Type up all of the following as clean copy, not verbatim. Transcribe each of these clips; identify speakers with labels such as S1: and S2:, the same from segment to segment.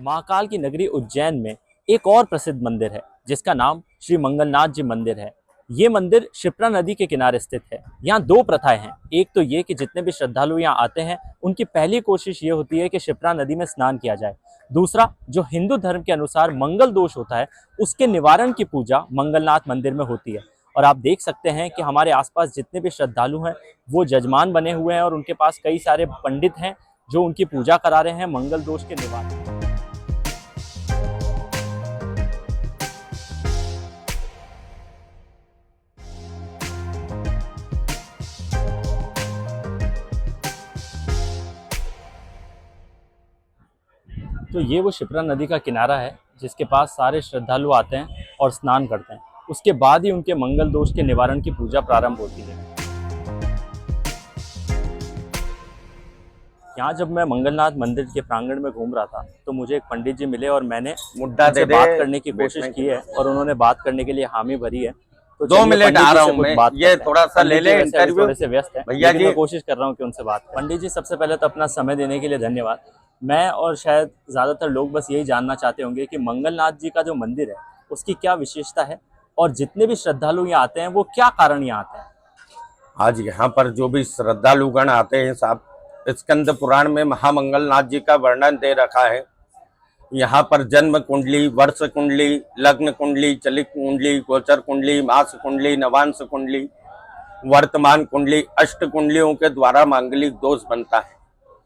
S1: महाकाल की नगरी उज्जैन में एक और प्रसिद्ध मंदिर है जिसका नाम श्री मंगलनाथ जी मंदिर है। ये मंदिर क्षिप्रा नदी के किनारे स्थित है। यहाँ दो प्रथाएं हैं। एक तो ये कि जितने भी श्रद्धालु यहाँ आते हैं उनकी पहली कोशिश ये होती है कि क्षिप्रा नदी में स्नान किया जाए। दूसरा, जो हिंदू धर्म के अनुसार मंगल दोष होता है उसके निवारण की पूजा मंगलनाथ मंदिर में होती है। और आप देख सकते हैं कि हमारे आसपास जितने भी श्रद्धालु हैं वो जजमान बने हुए हैं और उनके पास कई सारे पंडित हैं जो उनकी पूजा करा रहे हैं मंगल दोष के निवारण। तो ये वो क्षिप्रा नदी का किनारा है जिसके पास सारे श्रद्धालु आते हैं और स्नान करते हैं। उसके बाद ही उनके मंगल दोष के निवारण की पूजा प्रारंभ होती है। यहाँ जब मैं मंगलनाथ मंदिर के प्रांगण में घूम रहा था तो मुझे एक पंडित जी मिले और मैंने उनसे बात करने की कोशिश की है और उन्होंने बात करने के लिए हामी भरी है। तो
S2: 2 मिनट आ रहा हूँ मैं, ये थोड़ा सा ले ले इंटरव्यू।
S1: थोड़े से व्यस्त है
S2: भैया जी,
S1: मैं कोशिश कर रहा हूँ कि उनसे बात। पंडित जी, सबसे पहले तो अपना समय देने के लिए धन्यवाद। मैं और शायद ज्यादातर लोग बस यही जानना चाहते होंगे कि मंगलनाथ जी का जो मंदिर है उसकी क्या विशेषता है और जितने भी श्रद्धालु यहाँ आते हैं वो क्या कारण यहाँ आते हैं।
S2: आज यहाँ पर जो भी श्रद्धालुगण आते हैं साहब, स्कंद पुराण में महामंगलनाथ जी का वर्णन दे रखा है। यहाँ पर जन्म कुंडली, वर्ष कुंडली, लग्न कुंडली, चलित कुंडली, गोचर कुंडली, मास कुंडली, नवांश कुंडली, वर्तमान कुंडली, अष्ट कुंडलियों के द्वारा मांगलिक दोष बनता है।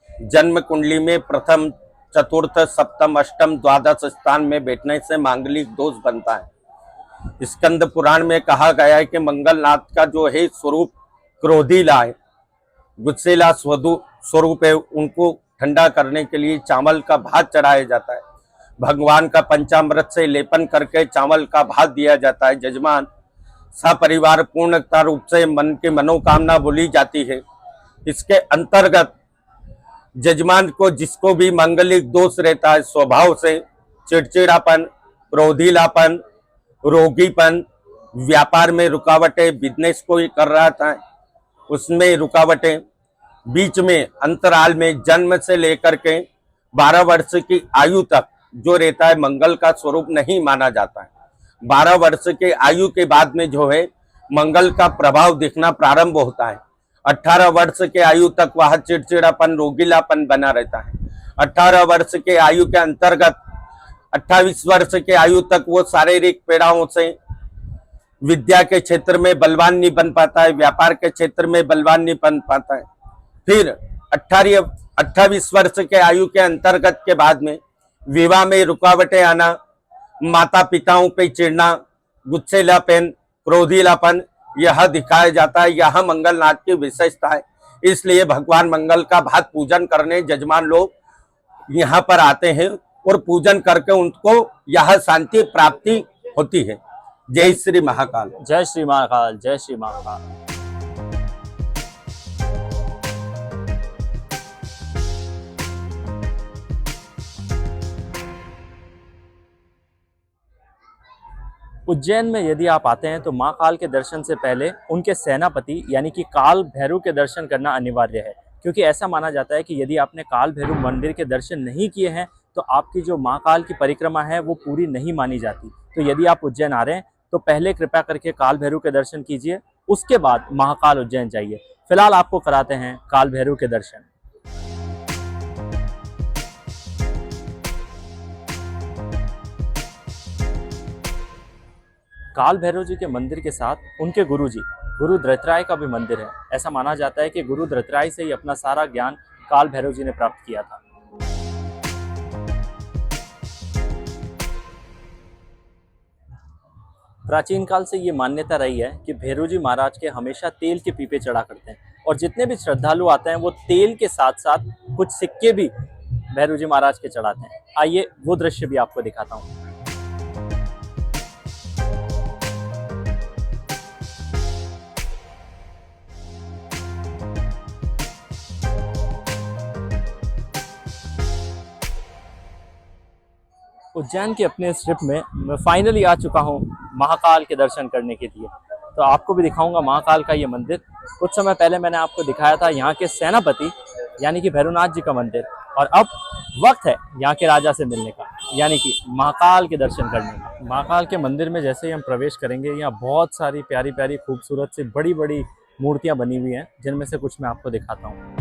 S2: जन्म कुंडली में प्रथम, चतुर्थ, सप्तम, अष्टम, द्वादश स्थान में बैठने से मांगलिक दोष बनता है। स्कंद पुराण में कहा गया है कि मंगलनाथ का जो है स्वरूप क्रोधीला है, गुस्सेला स्वरूप है। उनको ठंडा करने के लिए चावल का भात चढ़ाया जाता है। भगवान का पंचामृत से लेपन करके चावल का भात दिया जाता है। जजमान सपरिवार पूर्णता रूप से मन की मनोकामना बोली जाती है। इसके अंतर्गत जजमान को जिसको भी मांगलिक दोष रहता है, स्वभाव से चिड़चिड़ापन, क्रोधीलापन, रोगीपन, व्यापार में रुकावटें, बिजनेस कोई कर रहा था उसमें रुकावटें, बीच में अंतराल में जन्म से लेकर के 12 वर्ष की आयु तक जो रहता है मंगल का स्वरूप नहीं माना जाता है। 12 वर्ष के आयु के बाद में जो है मंगल का प्रभाव दिखना प्रारंभ होता है। 18 वर्ष के आयु तक वह चिड़चिड़ापन, रोगीलापन बना रहता है। 18 वर्ष के आयु के अंतर्गत 28 वर्ष के आयु तक वो शारीरिक पीड़ाओं से विद्या के क्षेत्र में बलवान नहीं बन पाता है, व्यापार के क्षेत्र में बलवान नहीं बन पाता है। फिर 28 वर्ष के आयु के अंतर्गत के बाद में विवाह में रुकावटें आना, माता पिताओं पे चिढ़ना, गुस्सेलापन, क्रोधीलापन, यह दिखाया जाता है। यह मंगलनाथ की विशेषता है। इसलिए भगवान मंगल का भात पूजन करने जजमान लोग यहाँ पर आते हैं और पूजन करके उनको यह शांति प्राप्ति होती है। जय श्री महाकाल।
S1: जय श्री महाकाल। जय श्री महाकाल। उज्जैन में यदि आप आते हैं तो माँ काल के दर्शन से पहले उनके सेनापति यानी कि काल भैरव के दर्शन करना अनिवार्य है, क्योंकि ऐसा माना जाता है कि यदि आपने काल भैरव मंदिर के दर्शन नहीं किए हैं तो आपकी जो माँ काल की परिक्रमा है वो पूरी नहीं मानी जाती। तो यदि आप उज्जैन आ रहे हैं तो पहले कृपया करके काल भैरव के दर्शन कीजिए, उसके बाद महाकाल उज्जैन जाइए। फिलहाल आपको कराते हैं काल भैरव के दर्शन। काल भैरव जी के मंदिर के साथ उनके गुरुजी गुरु धृतराय का भी मंदिर है। ऐसा माना जाता है कि गुरु धृतराय से ही अपना सारा ज्ञान काल भैरव जी ने प्राप्त किया था। प्राचीन काल से ये मान्यता रही है कि भैरव जी महाराज के हमेशा तेल के पीपे चढ़ा करते हैं और जितने भी श्रद्धालु आते हैं वो तेल के साथ साथ कुछ सिक्के भी भैरव जी महाराज के चढ़ाते हैं। आइए वो दृश्य भी आपको दिखाता हूँ। उज्जैन के अपने इस ट्रिप में मैं फाइनली आ चुका हूँ महाकाल के दर्शन करने के लिए। तो आपको भी दिखाऊंगा महाकाल का ये मंदिर। कुछ समय पहले मैंने आपको दिखाया था यहाँ के सेनापति यानी कि भैरवनाथ जी का मंदिर, और अब वक्त है यहाँ के राजा से मिलने का। यानी कि महाकाल के दर्शन करने का। महाकाल के मंदिर में जैसे ही हम प्रवेश करेंगे, यहाँ बहुत सारी प्यारी प्यारी खूबसूरत सी बड़ी बड़ी मूर्तियाँ बनी हुई हैं, जिनमें से कुछ मैं आपको दिखाता हूँ।